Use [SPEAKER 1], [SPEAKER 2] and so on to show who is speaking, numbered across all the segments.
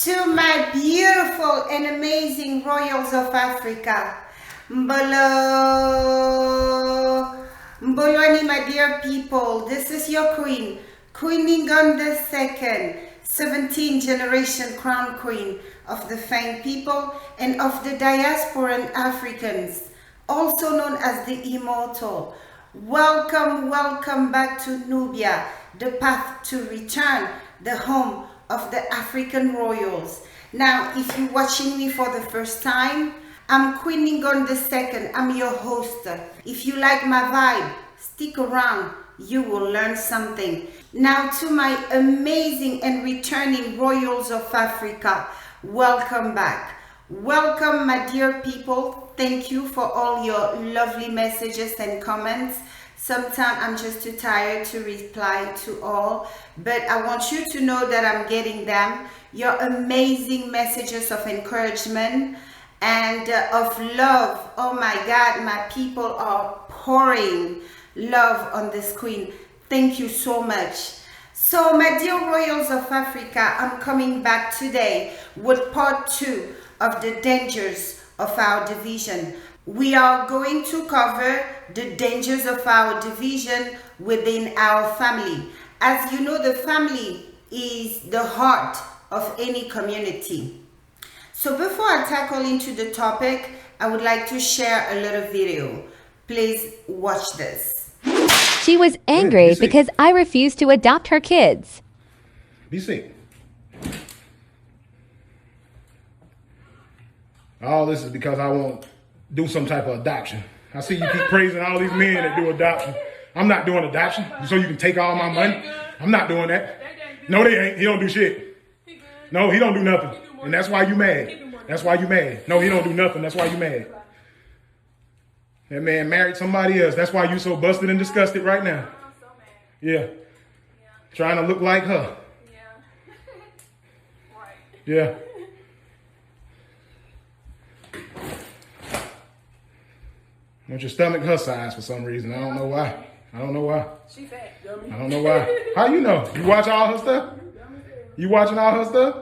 [SPEAKER 1] To my beautiful and amazing royals of Africa, Mboloni, my dear people, this is your queen, Queen Ngningone II, 17th generation crown queen of the Fang people and of the Diasporan Africans, also known as the Immortal. Welcome, welcome back to Nubia, the path to return, the home of the African royals. Now, if you're watching me for the first time, I'm Queen Ngningone II. I'm your host. If you like my vibe, stick around. You will learn something. Now, to my amazing and returning royals of Africa, welcome back. Welcome, my dear people. Thank you for all your lovely messages and comments. Sometimes I'm just too tired to reply to all, but I want you to know that I'm getting them. Your amazing messages of encouragement and of love. Oh my God, my people are pouring love on this queen. Thank you so much. So my dear royals of Africa, I'm coming back today with part 2 of the dangers of our division. We are going to cover the dangers of our division within our family. As you know, the family is the heart of any community. So before I tackle into the topic, I would like to share a little video. Please watch this.
[SPEAKER 2] She was angry because I refused to adopt her kids.
[SPEAKER 3] Be sick. All this is because I won't do some type of adoption. I see you keep praising all these men that do adoption. I'm not doing adoption so you can take all my money. I'm not doing that. No, they ain't. He don't do shit. No, he don't do nothing. And that's why you mad. That's why you mad. No, he don't do nothing. That's why you mad. That man married somebody else. That's why you so busted and disgusted right now. Yeah. Trying to look like her. Yeah. Want your stomach her size for some reason. I don't know why. I don't know why.
[SPEAKER 4] She fat, dummy.
[SPEAKER 3] I don't know why. How you know? You watch all her stuff? You watching all her stuff?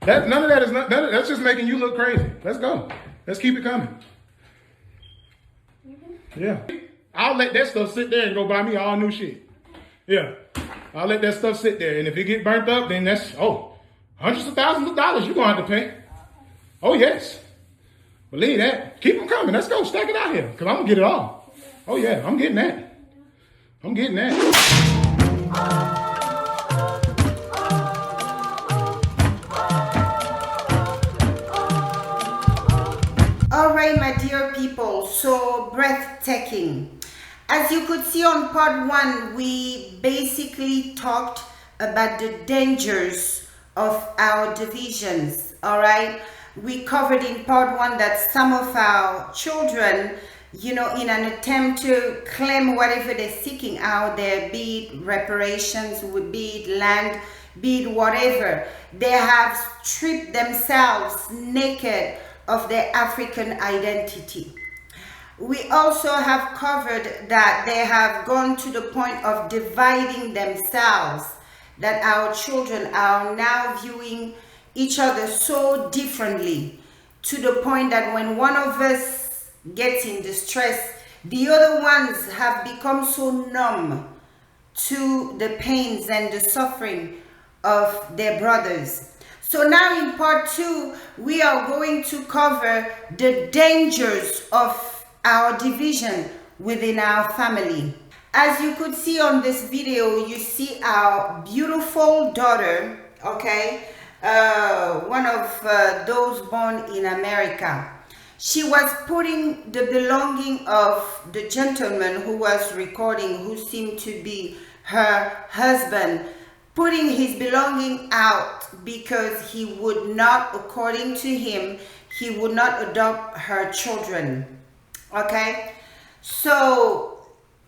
[SPEAKER 3] None of that is not. That's just making you look crazy. Let's go. Let's keep it coming. Yeah. I'll let that stuff sit there and go buy me all new shit. Yeah. I'll let that stuff sit there. And if it get burnt up, then that's, hundreds of thousands of dollars you're going to have to pay. Oh, yes. Believe that. Keep them coming. Let's go. Stack it out here. Because I'm going to get it all. Oh, yeah. I'm getting that. I'm getting that.
[SPEAKER 1] All right, my dear people. So breathtaking. As you could see on part 1, we basically talked about the dangers of our divisions. All right. We covered in part 1 that some of our children, in an attempt to claim whatever they're seeking out there, be it reparations, be it land, be it whatever, they have stripped themselves naked of their African identity. We also have covered that they have gone to the point of dividing themselves, that our children are now viewing each other so differently, to the point that when one of us gets in distress, the other ones have become so numb to the pains and the suffering of their brothers. So now in part 2, we are going to cover the dangers of our division within our family. As you could see on this video, you see our beautiful daughter, okay? One of those born in America. She was putting the belonging of the gentleman who was recording, who seemed to be her husband, putting his belonging out because he would not, according to him, he would not adopt her children. Okay? So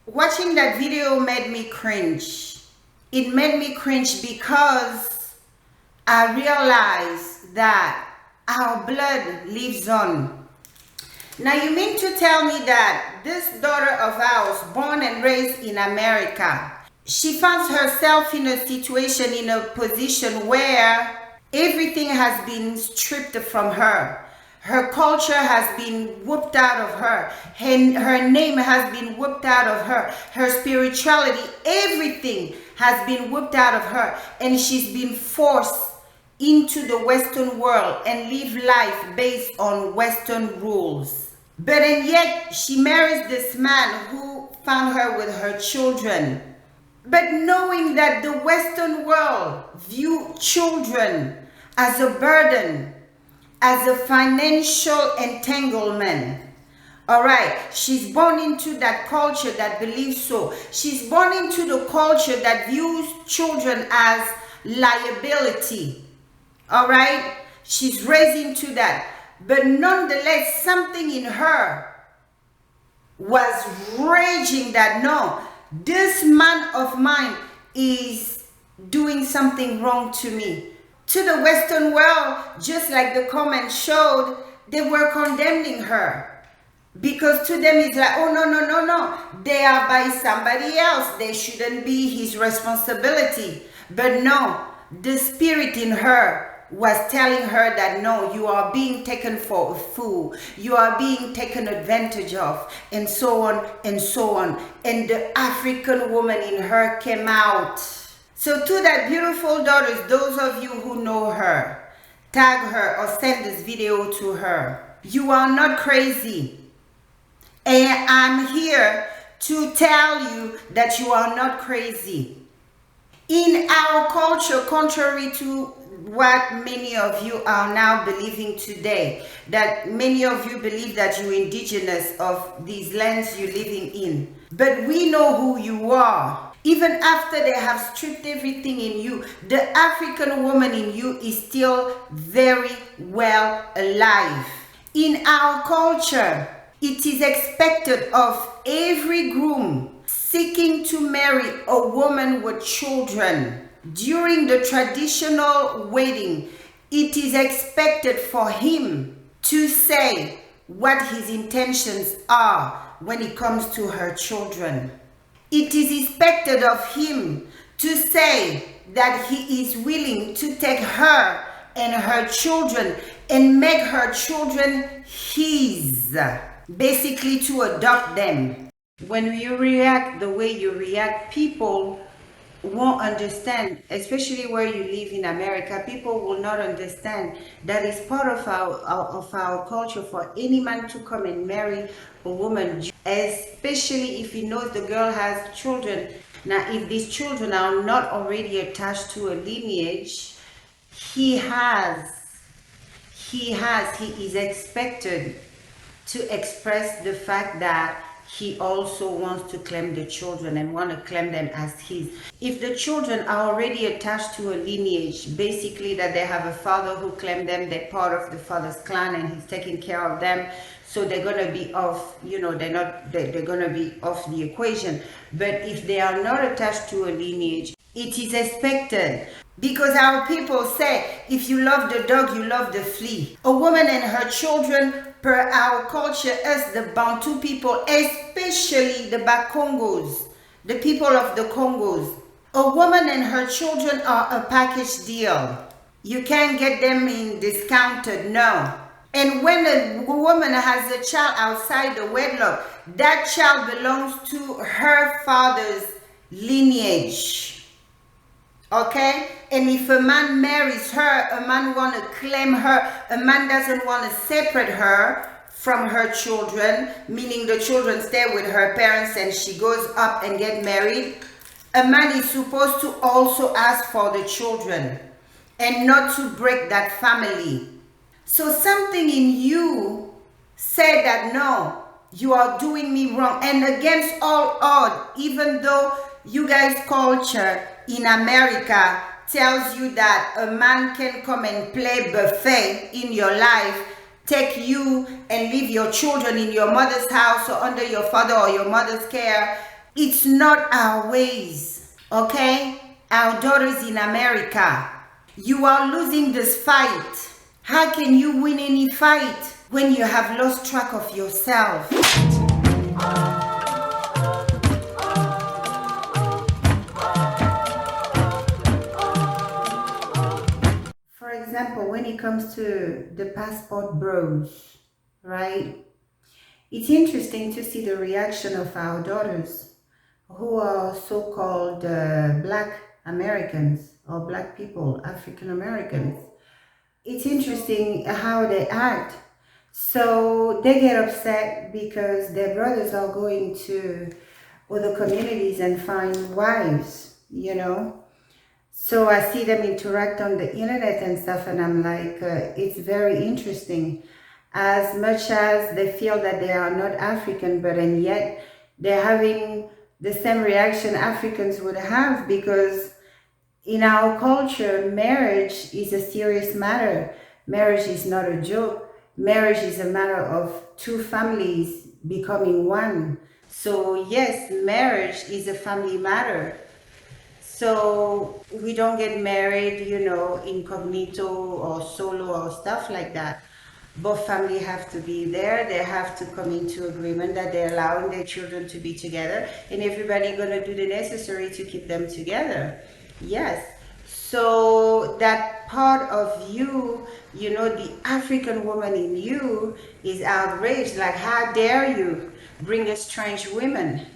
[SPEAKER 1] watching that video made me cringe. It made me cringe because I realized that our blood lives on. Now you mean to tell me that this daughter of ours, born and raised in America, she finds herself in a situation, in a position where Everything has been stripped from her. Her culture has been whooped out of her. Her name has been whooped out of her. Her spirituality, everything has been whooped out of her. And she's been forced into the Western world and live life based on Western rules. But and yet she marries this man who found her with her children. But knowing that the Western world view children as a burden, as a financial entanglement. All right, she's born into that culture that believes so. She's born into the culture that views children as liability. All right, she's raised into that. But nonetheless, something in her was raging that no, this man of mine is doing something wrong to me. To the Western world, just like the comment showed, they were condemning her. Because to them it's like, oh no, they are by somebody else. They shouldn't be his responsibility. But no, the spirit in her was telling her that no, you are being taken for a fool, you are being taken advantage of, and so on and so on. And the African woman in her came out. So to that beautiful daughters, those of you who know her, tag her or send this video to her. You are not crazy, and I'm here to tell you that you are not crazy. In our culture, contrary to what many of you are now believing today, that many of you believe that you're indigenous of these lands you're living in. But we know who you are. Even after they have stripped everything in you, the African woman in you is still very well alive. In our culture, it is expected of every groom seeking to marry a woman with children. During the traditional wedding, it is expected for him to say what his intentions are when it comes to her children. It is expected of him to say that he is willing to take her and her children and make her children his, basically to adopt them. When you react the way you react, people won't understand, especially where you live in America. People will not understand that it's part of our culture for any man to come and marry a woman, especially if he knows the girl has children. Now, if these children are not already attached to a lineage, he is expected to express the fact that he also wants to claim the children and want to claim them as his. If the children are already attached to a lineage, basically that they have a father who claimed them, they're part of the father's clan and he's taking care of them, so they're going to be off, you know, they're going to be off the equation. But if they are not attached to a lineage, it is expected. Because our people say, if you love the dog, you love the flea. A woman and her children, per our culture, as the Bantu people, especially the Bakongos, the people of the Congos, a woman and her children are a package deal. You can't get them in discounted, no. And when a woman has a child outside the wedlock, that child belongs to her father's lineage. Okay? And if a man marries her, a man want to claim her, a man doesn't want to separate her from her children, meaning the children stay with her parents and she goes up and get married, a man is supposed to also ask for the children and not to break that family. So something in you said that no, you are doing me wrong. And against all odds, even though you guys' culture in America tells you that a man can come and play buffet in your life, take you and leave your children in your mother's house or under your father or your mother's care. It's not our ways, okay? Our daughters in America, you are losing this fight. How can you win any fight when you have lost track of yourself? For example, when it comes to the passport bros, right? It's interesting to see the reaction of our daughters who are so-called Black Americans or Black people, African Americans. It's interesting how they act. So they get upset because their brothers are going to other communities and find wives, you know. So I see them interact on the internet and stuff, and I'm like, it's very interesting. As much as they feel that they are not African, but and yet they're having the same reaction Africans would have, because in our culture, marriage is a serious matter. Marriage is not a joke. Marriage is a matter of two families becoming one. So yes, marriage is a family matter. So we don't get married, you know, incognito or solo or stuff like that. Both family have to be there. They have to come into agreement that they're allowing their children to be together, and everybody gonna do the necessary to keep them together. Yes. So that part of you, you know, the African woman in you is outraged. Like, how dare you bring a strange woman?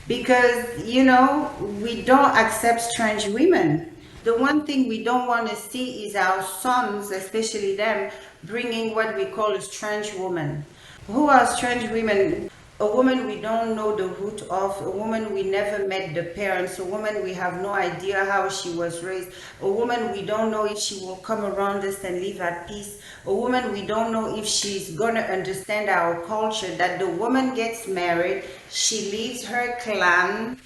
[SPEAKER 1] Because, you know, we don't accept strange women. The one thing we don't want to see is our sons, especially them, bringing what we call a strange woman. Who are strange women? A woman we don't know the root of, a woman we never met the parents, a woman we have no idea how she was raised, a woman we don't know if she will come around us and live at peace, a woman we don't know if she's gonna understand our culture, that the woman gets married, she leaves her clan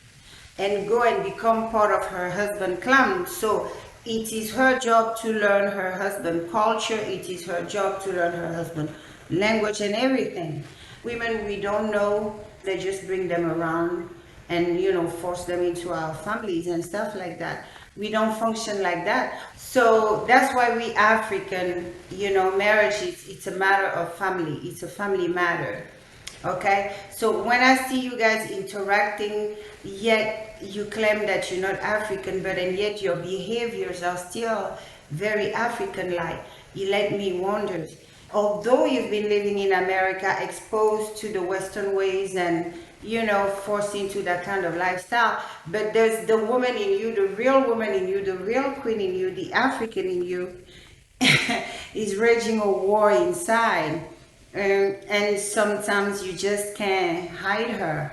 [SPEAKER 1] and go and become part of her husband's clan. So it is her job to learn her husband's culture, it is her job to learn her husband's language and everything. Women we don't know, they just bring them around and, you know, force them into our families and stuff like that. We don't function like that. So that's why we African, you know, marriage it's a matter of family. It's a family matter. Okay, so when I see you guys interacting, yet you claim that you're not African, but and yet your behaviors are still very African-like, you let me wonder. Although you've been living in America, exposed to the Western ways and, you know, forced into that kind of lifestyle, but there's the woman in you, the real woman in you, the real queen in you, the African in you is raging a war inside. And sometimes you just can't hide her.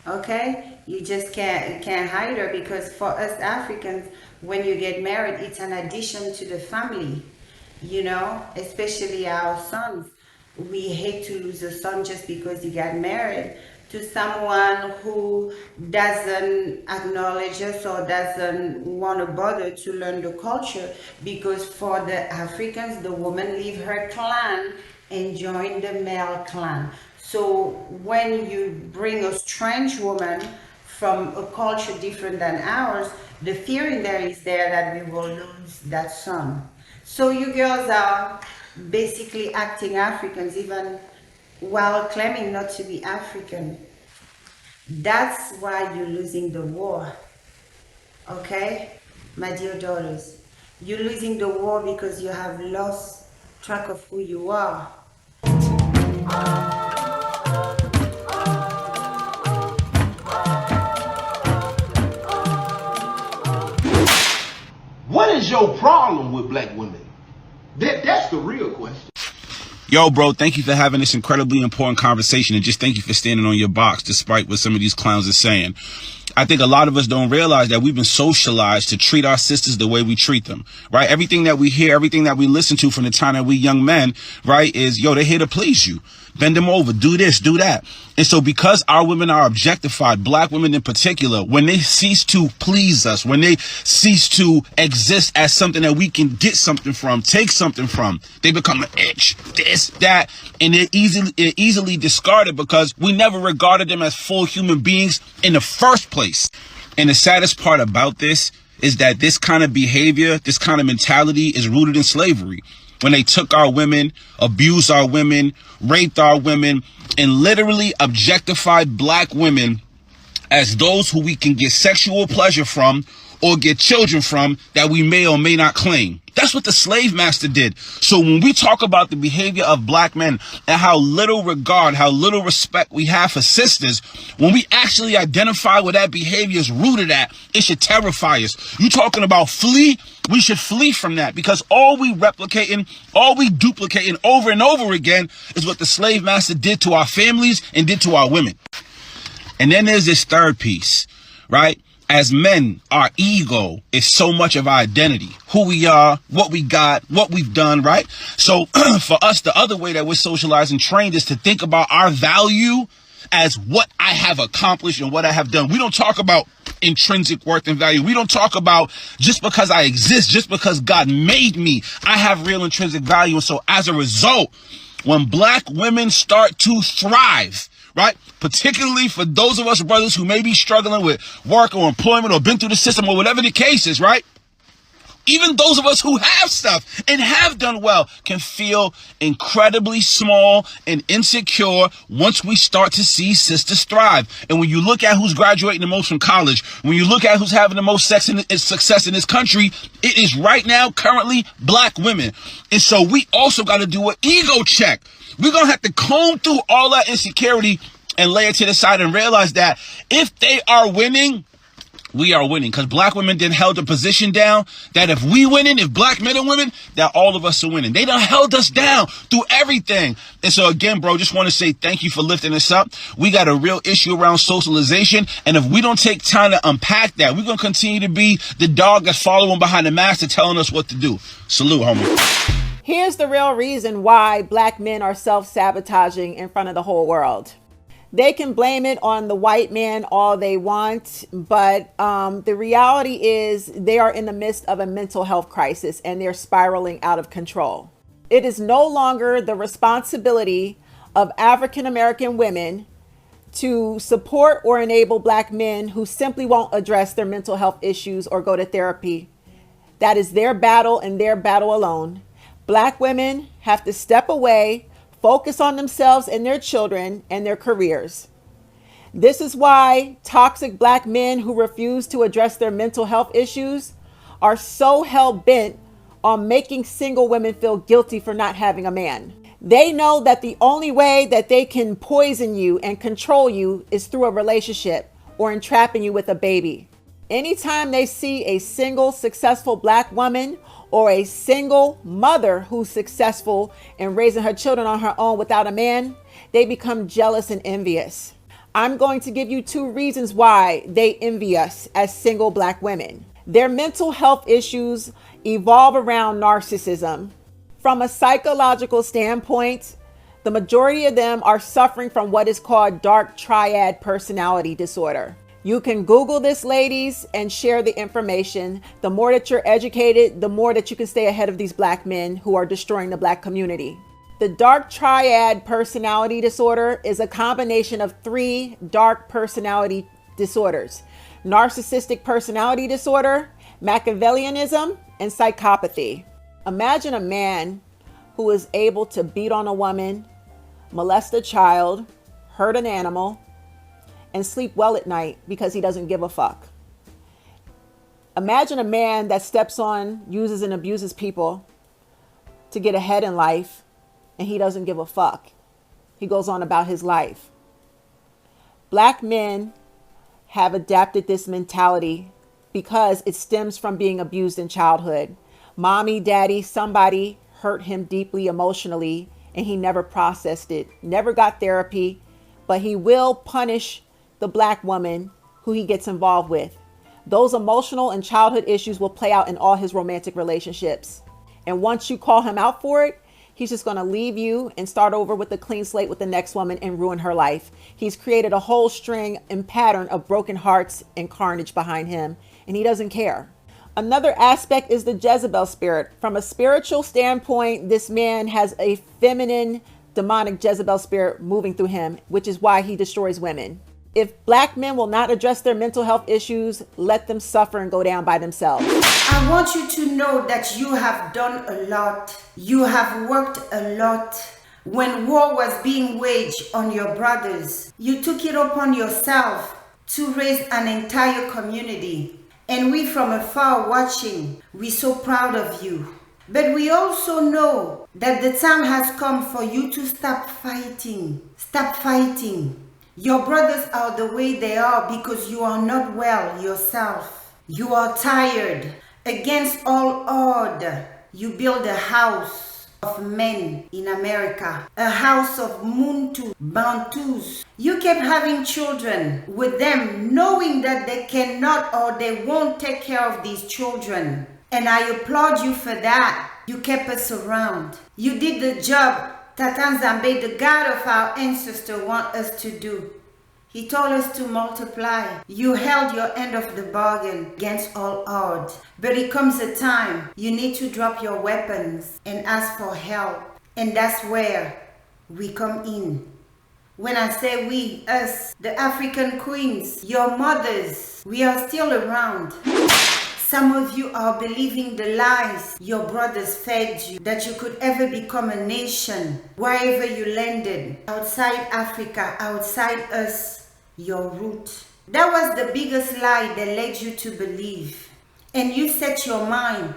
[SPEAKER 1] Okay, you just can't hide her, because for us Africans, when you get married, it's an addition to the family, you know, especially our sons. We hate to lose a son just because he got married to someone who doesn't acknowledge us or doesn't want to bother to learn the culture, because for the Africans, the woman leave her clan and join the male clan. So when you bring a strange woman from a culture different than ours, the fear in there is there that we will lose that son. So you girls are basically acting Africans even while claiming not to be African. That's why you're losing the war. Okay, my dear daughters, you're losing the war because you have lost track of who you are.
[SPEAKER 4] What is your problem with black women? That's the real question.
[SPEAKER 5] Yo, bro, thank you for having this incredibly important conversation, and just thank you for standing on your box despite what some of these clowns are saying. I think a lot of us don't realize that we've been socialized to treat our sisters the way we treat them, right? Everything that we hear, everything that we listen to from the time that we young men, right, is, yo, they're here to please you. Bend them over, do this, do that. And so because our women are objectified, black women in particular, when they cease to please us, when they cease to exist as something that we can get something from, take something from, they become an itch, this, that, and they're easily discarded because we never regarded them as full human beings in the first place. And the saddest part about this is that this kind of behavior, this kind of mentality is rooted in slavery. When they took our women, abused our women, raped our women, and literally objectified black women as those who we can get sexual pleasure from, or get children from that we may or may not claim. That's what the slave master did. So when we talk about the behavior of black men and how little regard, how little respect we have for sisters, when we actually identify where that behavior is rooted at, it should terrify us. You talking about flee? We should flee from that, because all we replicating, all we duplicating over and over again is what the slave master did to our families and did to our women. And then there's this third piece, right? As men, our ego is so much of our identity, who we are, what we got, what we've done, right? So for us, the other way that we're socialized and trained is to think about our value as what I have accomplished and what I have done. We don't talk about intrinsic worth and value. We don't talk about just because I exist, just because God made me, I have real intrinsic value. And so as a result, when black women start to thrive, right? Particularly for those of us brothers who may be struggling with work or employment or been through the system or whatever the case is, right? Even those of us who have stuff and have done well can feel incredibly small and insecure once we start to see sisters thrive. And when you look at who's graduating the most from college, when you look at who's having the most success in this country, it is right now currently black women. And so we also got to do an ego check. We're going to have to comb through all that insecurity and lay it to the side and realize that if they are winning, we are winning. Because black women then held a position down that if we winning, if black men are winning, that all of us are winning. They done held us down through everything. And so again, bro, just want to say thank you for lifting us up. We got a real issue around socialization. And if we don't take time to unpack that, we're going to continue to be the dog that's following behind the master telling us what to do. Salute, homie.
[SPEAKER 6] Here's the real reason why black men are self-sabotaging in front of the whole world. They can blame it on the white man all they want, but the reality is they are in the midst of a mental health crisis and they're spiraling out of control. It is no longer the responsibility of African American women to support or enable black men who simply won't address their mental health issues or go to therapy. That is their battle and their battle alone. Black women have to step away, focus on themselves and their children and their careers. This is why toxic black men who refuse to address their mental health issues are so hell-bent on making single women feel guilty for not having a man. They know that the only way that they can poison you and control you is through a relationship or entrapping you with a baby. Anytime they see a single successful black woman or a single mother who's successful in raising her children on her own without a man, they become jealous and envious. I'm going to give you 2 reasons why they envy us as single black women. Their mental health issues evolve around narcissism. From a psychological standpoint, the majority of them are suffering from what is called dark triad personality disorder. You can Google this, ladies, and share the information. The more that you're educated, the more that you can stay ahead of these black men who are destroying the black community. The dark triad personality disorder is a combination of 3 dark personality disorders: narcissistic personality disorder, Machiavellianism, and psychopathy. Imagine a man who is able to beat on a woman, molest a child, hurt an animal, and sleep well at night because he doesn't give a fuck. Imagine a man that steps on, uses and abuses people to get ahead in life, and he doesn't give a fuck. He goes on about his life. Black men have adapted this mentality because it stems from being abused in childhood. Mommy, daddy, somebody hurt him deeply emotionally, and he never processed it, never got therapy, but he will punish the black woman who he gets involved with. Those emotional and childhood issues will play out in all his romantic relationships. And once you call him out for it, he's just going to leave you and start over with a clean slate with the next woman and ruin her life. He's created a whole string and pattern of broken hearts and carnage behind him, and he doesn't care. Another aspect is the Jezebel spirit. From a spiritual standpoint, this man has a feminine, demonic Jezebel spirit moving through him, which is why he destroys women. If black men will not address their mental health issues, let them suffer and go down by themselves.
[SPEAKER 1] I want you to know that you have done a lot. You have worked a lot. When war was being waged on your brothers, you took it upon yourself to raise an entire community. And we from afar watching, we're so proud of you. But we also know that the time has come for you to stop fighting. Stop fighting. Your brothers are the way they are because you are not well yourself. You are tired. Against all odds, you build a house of men in America, a house of Muntu, Bantus. You kept having children with them, knowing that they cannot or they won't take care of these children. And I applaud you for that. You kept us around. You did the job Tatan Zambe, the God of our ancestors, want us to do. He told us to multiply. You held your end of the bargain against all odds. But it comes a time you need to drop your weapons and ask for help. And that's where we come in. When I say we, us, the African queens, your mothers, we are still around. Some of you are believing the lies your brothers fed you, that you could ever become a nation wherever you landed, outside Africa, outside us, your root. That was the biggest lie that led you to believe. And you set your mind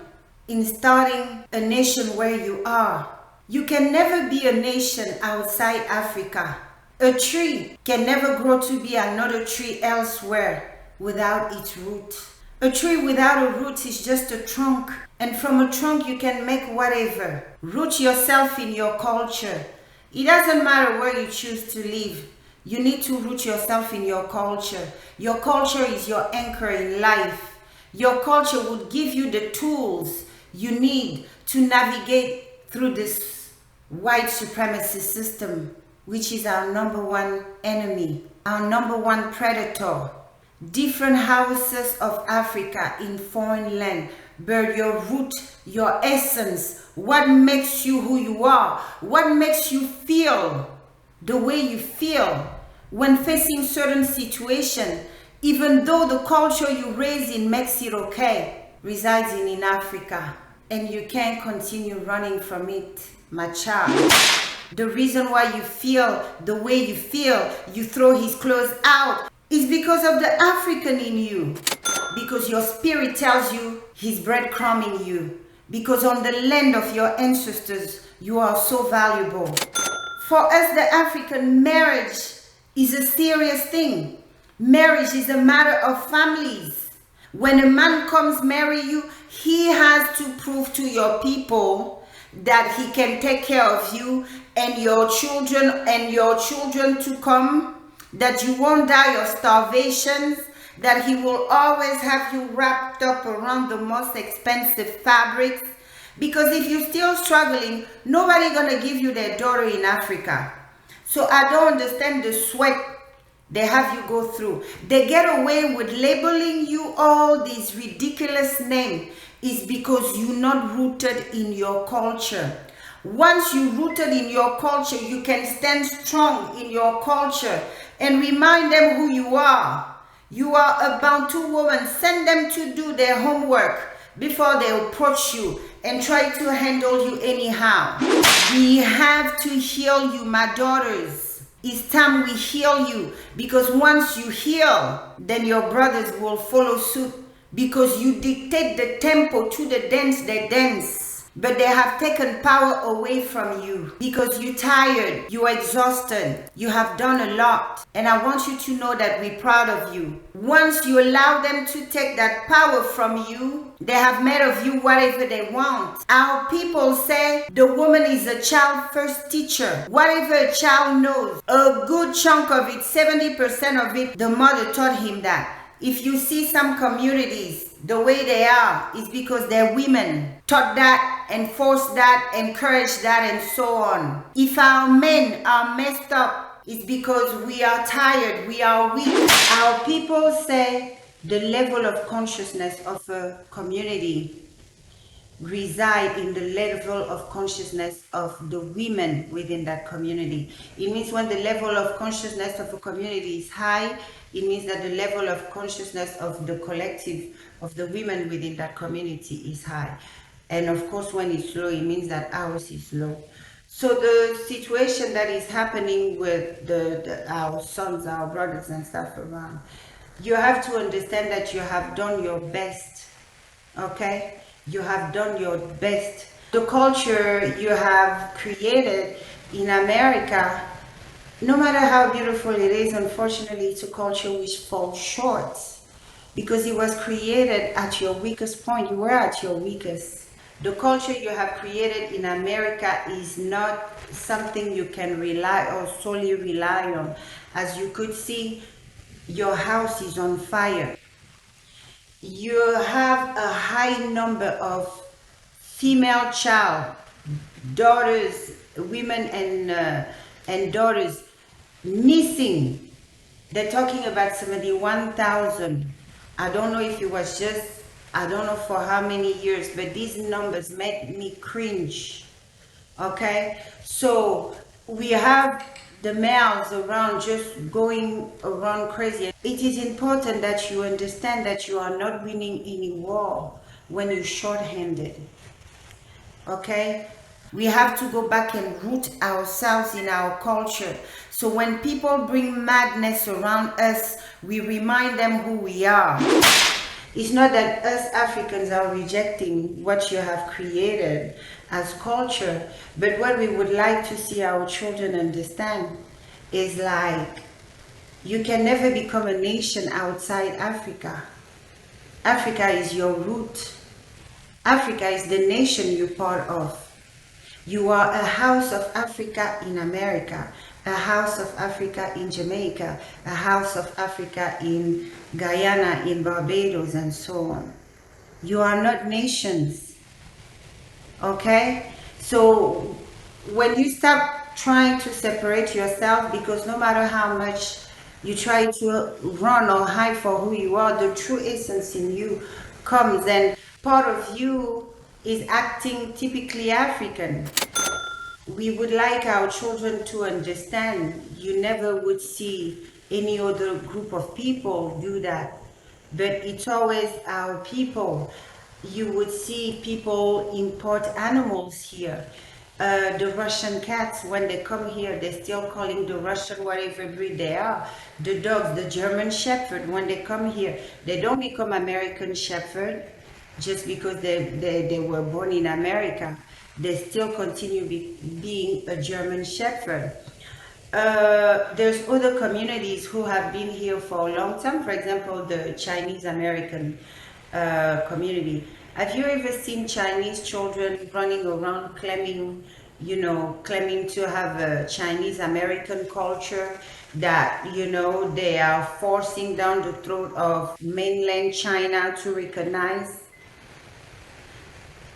[SPEAKER 1] in starting a nation where you are. You can never be a nation outside Africa. A tree can never grow to be another tree elsewhere without its root. A tree without a root is just a trunk, and from a trunk you can make whatever. Root yourself in your culture. It doesn't matter where you choose to live. You need to root yourself in your culture. Your culture is your anchor in life. Your culture will give you the tools you need to navigate through this white supremacy system, which is our number one enemy, our number one predator. Different houses of Africa in foreign land, but your root, your essence, what makes you who you are, what makes you feel the way you feel when facing certain situation, even though the culture you raised in makes it okay, residing in Africa, and you can't continue running from it, my child. The reason why you feel the way you feel, you throw his clothes out, is because of the African in you. Because your spirit tells you he's breadcrumbing you. Because on the land of your ancestors, you are so valuable. For us, the African, marriage is a serious thing. Marriage is a matter of families. When a man comes marry you, he has to prove to your people that he can take care of you and your children to come, that you won't die of starvation, that he will always have you wrapped up around the most expensive fabrics. Because if you're still struggling, nobody gonna give you their daughter in Africa. So I don't understand the sweat they have you go through. They get away with labeling you all these ridiculous names. Is because you're not rooted in your culture. Once you're rooted in your culture, you can stand strong in your culture and remind them who you are. You are a Bantu woman. Send them to do their homework before they approach you and try to handle you anyhow. We have to heal you, my daughters. It's time we heal you, because once you heal, then your brothers will follow suit, because you dictate the tempo to the dance they dance. But they have taken power away from you because you're tired, you're exhausted, you have done a lot. And I want you to know that we're proud of you. Once you allow them to take that power from you, they have made of you whatever they want. Our people say the woman is a child first teacher. Whatever a child knows, a good chunk of it, 70% of it, the mother taught him that. If you see some communities, the way they are is because their women taught that, enforced that, encouraged that, and so on. If our men are messed up, it's because we are tired, we are weak. Our people say the level of consciousness of a community reside in the level of consciousness of the women within that community. It means when the level of consciousness of a community is high, it means that the level of consciousness of the collective of the women within that community is high. And of course, when it's low, it means that ours is low. So the situation that is happening with our sons, our brothers and stuff around, you have to understand that you have done your best. Okay, you have done your best. The culture you have created in America, no matter how beautiful it is, unfortunately it's a culture which falls short because it was created at your weakest point. You were at your weakest. The culture you have created in America is not something you can rely or solely rely on. As you could see, your house is on fire. You have a high number of female child, daughters, women and daughters missing. They're talking about 71,000. I don't know if it was just, I don't know for how many years, but these numbers made me cringe. Okay, so we have the males around just going around crazy. It is important that you understand that you are not winning any war when you're short-handed. Okay, we have to go back and root ourselves in our culture. So when people bring madness around us, we remind them who we are. It's not that us Africans are rejecting what you have created as culture, but what we would like to see our children understand is like, you can never become a nation outside Africa. Africa is your root. Africa is the nation you're part of. You are a house of Africa in America, a house of Africa in Jamaica, a house of Africa in Guyana, in Barbados, and so on. You are not nations. Okay? So when you stop trying to separate yourself, because no matter how much you try to run or hide for who you are, the true essence in you comes, and part of you is acting typically African. We would like our children to understand you never would see any other group of people do that, but it's always our people. You would see people import animals here. The Russian cats, when they come here, they're still calling the Russian whatever breed they are. The dogs, the German Shepherd, when they come here, they don't become American Shepherd just because they were born in America. They still continue being a German Shepherd. There's other communities who have been here for a long time. For example, the Chinese American community. Have you ever seen Chinese children running around claiming, claiming to have a Chinese American culture that, they are forcing down the throat of mainland China to recognize?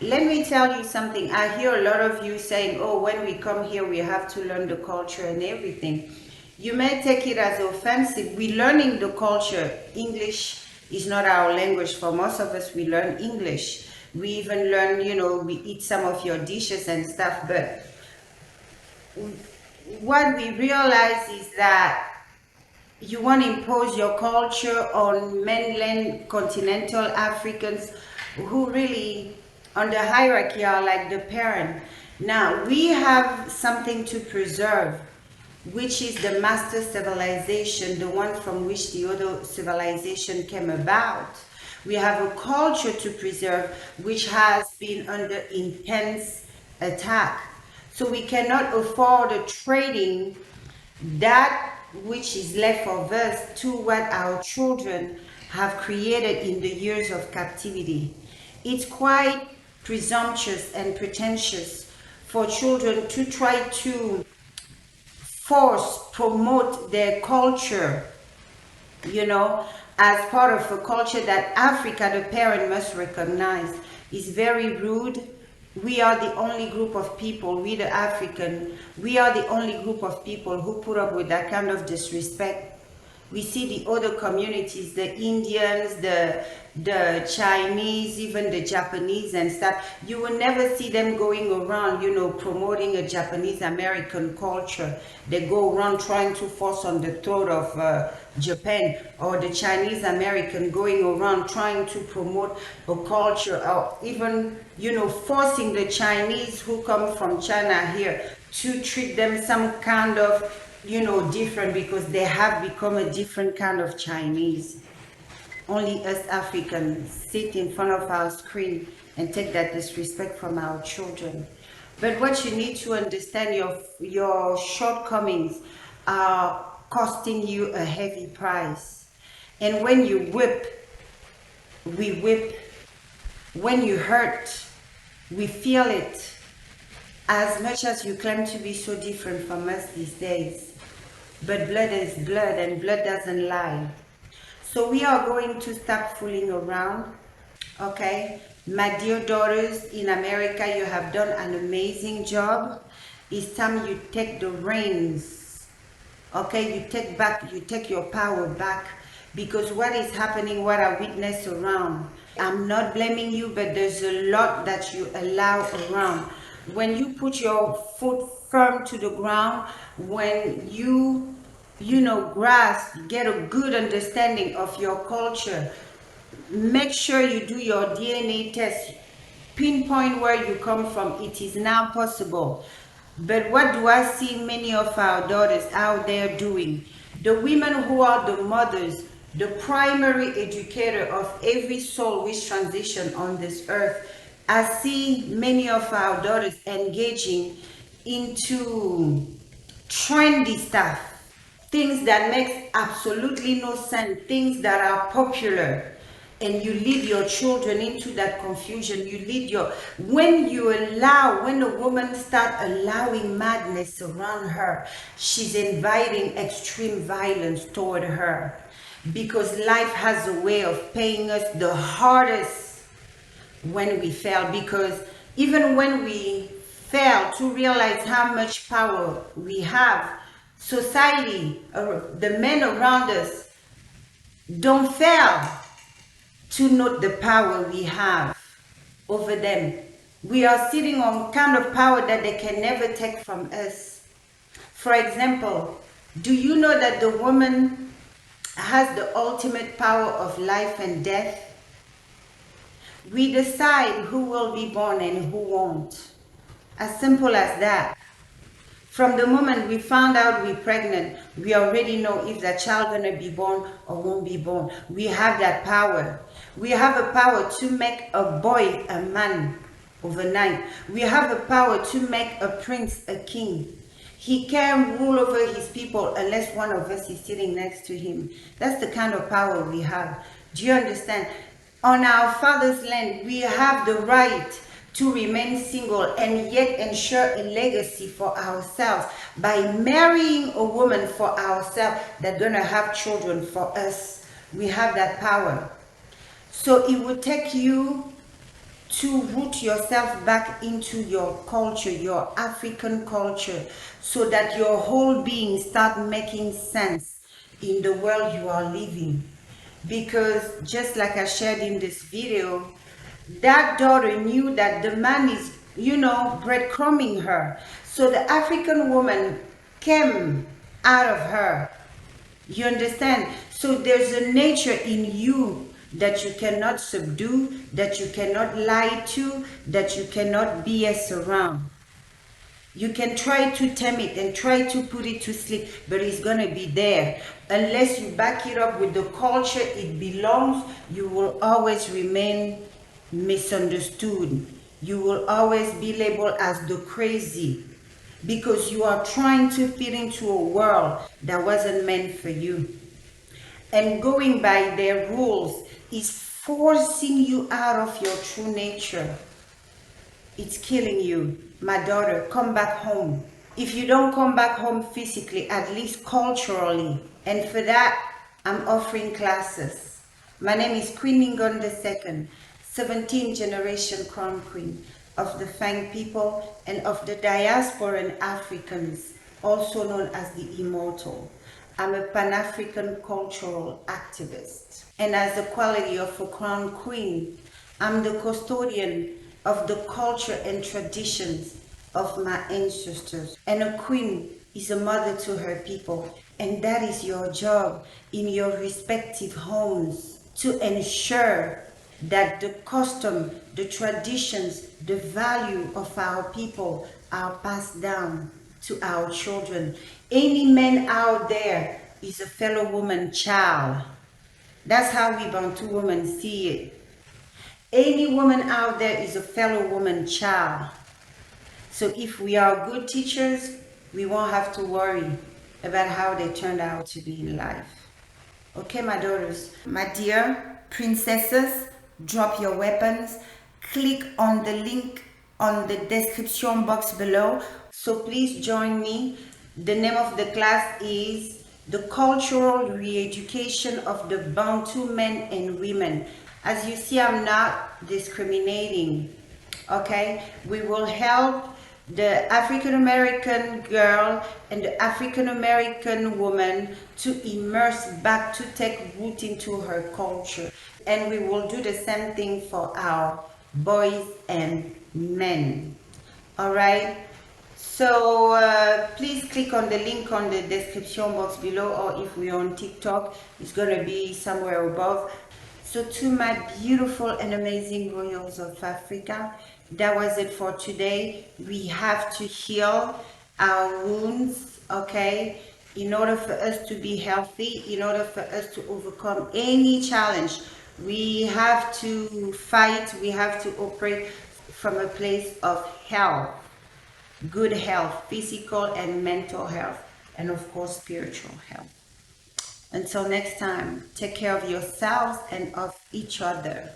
[SPEAKER 1] Let me tell you something. I hear a lot of you saying, oh, when we come here, we have to learn the culture and everything. You may take it as offensive. We're learning the culture. English is not our language. For most of us, we learn English. We even learn, we eat some of your dishes and stuff. But what we realize is that you want to impose your culture on mainland continental Africans who really, on the hierarchy, are like the parent. Now, we have something to preserve, which is the master civilization, the one from which the other civilization came about. We have a culture to preserve, which has been under intense attack. So we cannot afford trading that which is left of us to what our children have created in the years of captivity. It's quite presumptuous and pretentious for children to try to promote their culture, as part of a culture that Africa, the parent, must recognize. Is very rude. We are the only group of people, we the African, we are the only group of people who put up with that kind of disrespect. We see the other communities, the Indians, the Chinese, even the Japanese and stuff. You will never see them going around, promoting a Japanese American culture. They go around trying to force on the throat of Japan, or the Chinese American going around trying to promote a culture, or even, forcing the Chinese who come from China here to treat them some kind of, different, because they have become a different kind of Chinese. only us Africans sit in front of our screen and take that disrespect from our children. But what you need to understand, your shortcomings are costing you a heavy price. And when you whip, we whip. When you hurt, we feel it. As much as you claim to be so different from us these days. But blood is blood, and blood doesn't lie. So we are going to stop fooling around, okay? My dear daughters in America, you have done an amazing job. It's time you take the reins, okay? You take your power back, because what is happening, what I witness around, I'm not blaming you, but there's a lot that you allow around. When you put your foot firm to the ground, when you grasp, get a good understanding of your culture, make sure you do your DNA test, pinpoint where you come from. It is now possible. But what do I see many of our daughters out there doing? The women who are the mothers, the primary educator of every soul which transition on this earth, I see many of our daughters engaging into trendy stuff, things that make absolutely no sense, things that are popular, and you lead your children into that confusion. When a woman starts allowing madness around her, she's inviting extreme violence toward her, because life has a way of paying us the hardest when we fail. Because even when we fail to realize how much power we have, society, the men around us don't fail to note the power we have over them. We are sitting on kind of power that they can never take from us. For example, do you know that the woman has the ultimate power of life and death? We decide who will be born and who won't. As simple as that. From the moment we found out we're pregnant, we already know if that child gonna be born or won't be born. We have that power. We have a power to make a boy a man overnight. We have a power to make a prince a king. He can't rule over his people unless one of us is sitting next to him. That's the kind of power we have. Do you understand? On our father's land, we have the right to remain single and yet ensure a legacy for ourselves by marrying a woman for ourselves that's gonna have children for us. We have that power. So it would take you to root yourself back into your culture, your African culture, so that your whole being start making sense in the world you are living. Because just like I shared in this video, that daughter knew that the man is, breadcrumbing her. So the African woman came out of her. You understand? So there's a nature in you that you cannot subdue, that you cannot lie to, that you cannot BS around. You can try to tame it and try to put it to sleep, but it's gonna be there. Unless you back it up with the culture it belongs, you will always remain misunderstood. You will always be labeled as the crazy, because you are trying to fit into a world that wasn't meant for you. And going by their rules is forcing you out of your true nature. It's killing you. My daughter, come back home. If you don't come back home physically, at least culturally. And for that, I'm offering classes. My name is Ngningone II, 17th generation crown queen of the Fang people and of the Diaspora Africans, also known as the Immortal. I'm a Pan-African cultural activist. And as the quality of a crown queen, I'm the custodian of the culture and traditions of my ancestors. And a queen is a mother to her people. And that is your job in your respective homes, to ensure that the custom, the traditions, the value of our people are passed down to our children. Any man out there is a fellow woman child. That's how we Bantu women see it. Any woman out there is a fellow woman child. So if we are good teachers, we won't have to worry about how they turned out to be in life. Okay, my daughters, my dear princesses, drop your weapons. Click on the link on the description box below. So please join me. The name of the class is The Cultural Re-Education of the Bantu Men and Women. As you see, I'm not discriminating. Okay, we will help the African American girl and the African American woman to immerse back, to take root into her culture. And we will do the same thing for our boys and men. All right, so please click on the link on the description box below, or if we're on TikTok, it's gonna be somewhere above. So to my beautiful and amazing royals of Africa, that was it for today. We have to heal our wounds, okay? In order for us to be healthy, in order for us to overcome any challenge, we have to fight, we have to operate from a place of health, good health, physical and mental health, and of course, spiritual health. Until next time, take care of yourselves and of each other.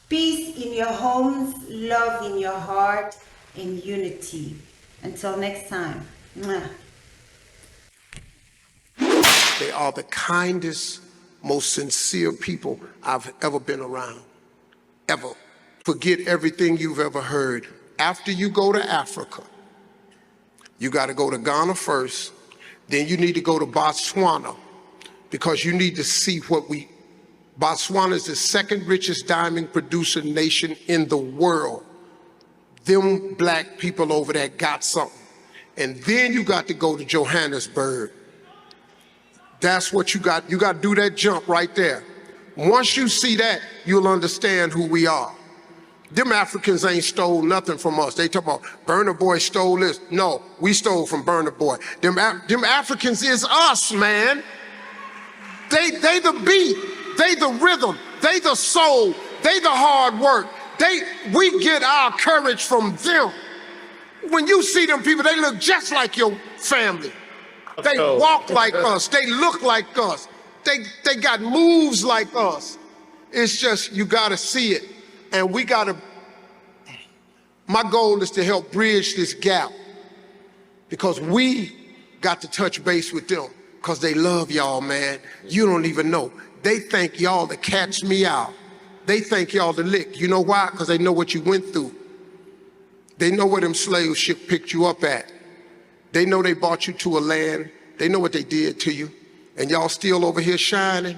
[SPEAKER 1] Peace in your homes, love in your heart, and unity. Until next time. Mwah.
[SPEAKER 7] They are the kindest, most sincere people I've ever been around, ever. Forget everything you've ever heard. After you go to Africa, you got to go to Ghana first, then you need to go to Botswana, because you need to see what Botswana is the second richest diamond producer nation in the world. Them black people over there got something. And then you got to go to Johannesburg. That's what you got. You got to do that jump right there. Once you see that, you'll understand who we are. Them Africans ain't stole nothing from us. They talk about Burna Boy stole this. No, we stole from Burna Boy. Them Africans is us, man. They the beat, they the rhythm, they the soul, they the hard work. We get our courage from them. When you see them people, they look just like your family. They walk like us, they look like us, they got moves like us. It's just, you gotta see it. And we gotta, my goal is to help bridge this gap, because we got to touch base with them. Because they love y'all, man. You don't even know. They think y'all to catch me out. They think y'all to lick. You know why? Because they know what you went through. They know where them slave ship picked you up at. They know they brought you to a land. They know what they did to you. And y'all still over here shining.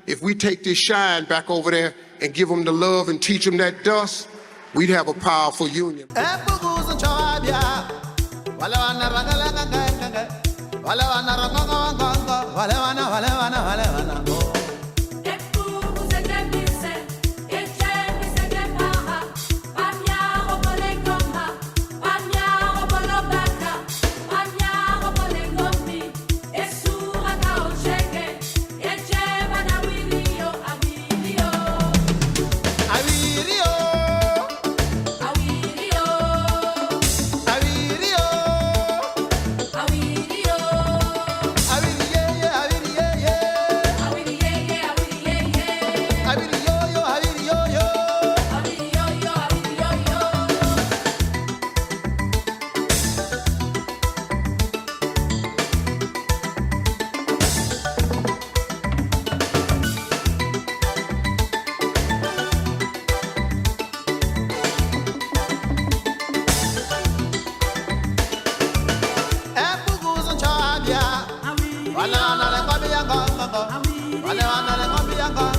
[SPEAKER 7] If we take this shine back over there and give them the love and teach them that dust, we'd have a powerful union. Wale wana rangongo ngongo, wale wana. Wale wana le ngombe ya ngongo, wale wana le ngombe ya ngongo.